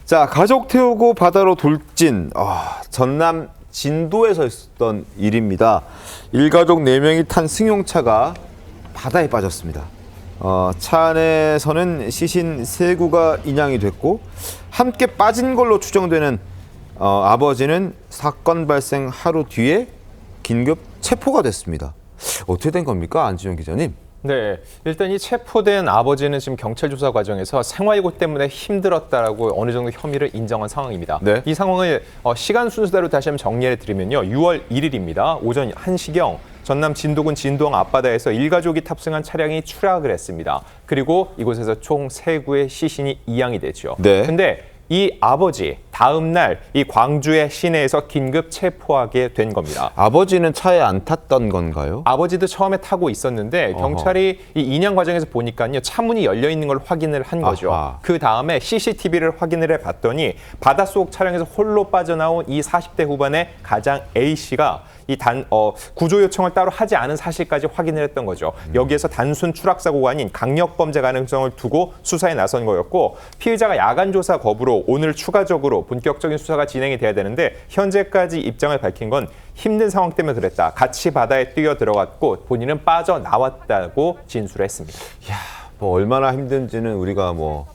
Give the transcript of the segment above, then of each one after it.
자, 가족 태우고 바다로 돌진. 전남 진도에서 있었던 일입니다. 일가족 4명이 탄 승용차가 바다에 빠졌습니다. 차 안에서는 시신 3구가 인양이 됐고 함께 빠진 걸로 추정되는 아버지는 사건 발생 하루 뒤에 긴급 체포가 됐습니다. 어떻게 된 겁니까, 안지영 기자님? 네, 일단 이 체포된 아버지는 지금 경찰 조사 과정에서 생활고 때문에 힘들었다라고 어느 정도 혐의를 인정한 상황입니다. 네. 이 상황을 시간 순서대로 다시 한번 정리해 드리면요. 6월 1일입니다. 오전 1시경 전남 진도군 진도항 앞바다에서 일가족이 탑승한 차량이 추락을 했습니다. 그리고 이곳에서 총 3구의 시신이 이양이 됐죠. 네. 근데 이 아버지 다음 날 이 광주의 시내에서 긴급 체포하게 된 겁니다. 아버지는 차에 안 탔던 건가요? 아버지도 처음에 타고 있었는데 경찰이 이 인양 과정에서 보니까요, 차문이 열려 있는 걸 확인을 한 거죠. 아하. 그 다음에 CCTV를 확인을 해봤더니 바닷속 차량에서 홀로 빠져나온 이 40대 후반의 가장 A 씨가 이 구조 요청을 따로 하지 않은 사실까지 확인을 했던 거죠. 여기에서 단순 추락 사고가 아닌 강력 범죄 가능성을 두고 수사에 나선 거였고, 피의자가 야간 조사 거부로 오늘 추가적으로 본격적인 수사가 진행이 돼야 되는데 현재까지 입장을 밝힌 건 힘든 상황 때문에 그랬다. 같이 바다에 뛰어 들어갔고 본인은 빠져나왔다고 진술했습니다. 뭐 얼마나 힘든지는 우리가 뭐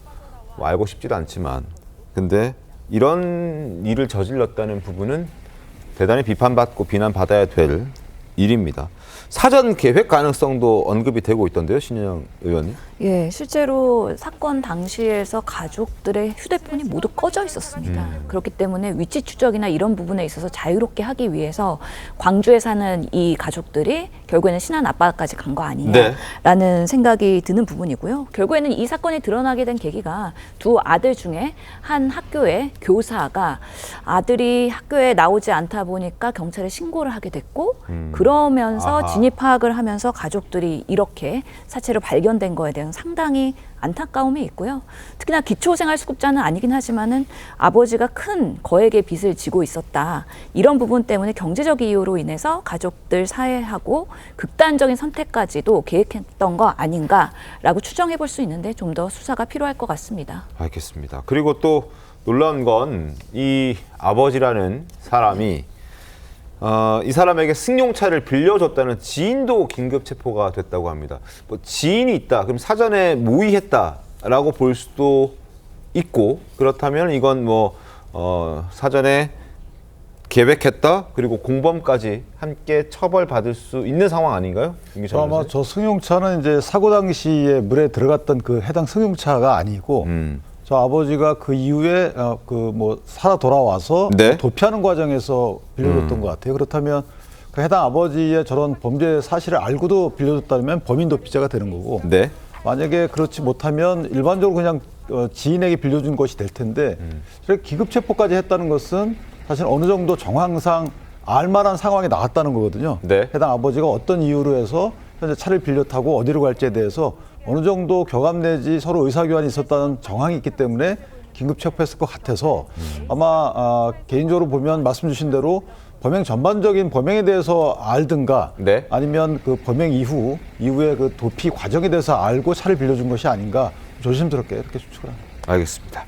알고 싶지도 않지만, 근데 이런 일을 저질렀다는 부분은 대단히 비판받고 비난받아야 될 일입니다. 사전 계획 가능성도 언급이 되고 있던데요, 신현영 의원님? 예, 실제로 사건 당시에서 가족들의 휴대폰이 모두 꺼져 있었습니다. 그렇기 때문에 위치 추적이나 이런 부분에 있어서 자유롭게 하기 위해서 광주에 사는 이 가족들이 결국에는 신안 앞바다까지 간 거 아니냐라는 생각이 드는 부분이고요. 결국에는 이 사건이 드러나게 된 계기가 두 아들 중에 한 학교의 교사가 아들이 학교에 나오지 않다 보니까 경찰에 신고를 하게 됐고, 그러면서 아하. 진입 파악을 하면서 가족들이 이렇게 사체로 발견된 거에 대한 상당히 안타까움이 있고요. 특히나 기초생활수급자는 아니긴 하지만은 아버지가 큰 거액의 빚을 지고 있었다. 이런 부분 때문에 경제적 이유로 인해서 가족들 사회하고 극단적인 선택까지도 계획했던 거 아닌가라고 추정해 볼 수 있는데 좀 더 수사가 필요할 것 같습니다. 알겠습니다. 그리고 또 놀라운 건 이 아버지라는 사람이 이 사람에게 승용차를 빌려줬다는 지인도 긴급 체포가 됐다고 합니다. 뭐 지인이 있다, 그럼 사전에 모의했다라고 볼 수도 있고, 그렇다면 이건 뭐 사전에 계획했다, 그리고 공범까지 함께 처벌받을 수 있는 상황 아닌가요? 아마 저 승용차는 이제 사고 당시에 물에 들어갔던 그 해당 승용차가 아니고 저 아버지가 그 이후에 살아 돌아와서 네. 도피하는 과정에서 빌려줬던 것 같아요. 그렇다면 그 해당 아버지의 저런 범죄 사실을 알고도 빌려줬다면 범인 도피죄가 되는 거고, 네. 만약에 그렇지 못하면 일반적으로 그냥 지인에게 빌려준 것이 될 텐데 저렇게 기급 체포까지 했다는 것은 사실 어느 정도 정황상 알만한 상황이 나왔다는 거거든요. 네. 해당 아버지가 어떤 이유로 해서 현재 차를 빌려 타고 어디로 갈지에 대해서 어느 정도 교감 내지 서로 의사교환이 있었다는 정황이 있기 때문에 긴급 체포했을 것 같아서 아마 개인적으로 보면 말씀 주신 대로 범행 전반적인 범행에 대해서 알든가, 네. 아니면 그 범행 이후에 그 도피 과정에 대해서 알고 차를 빌려준 것이 아닌가 조심스럽게 이렇게 추측을 합니다. 알겠습니다.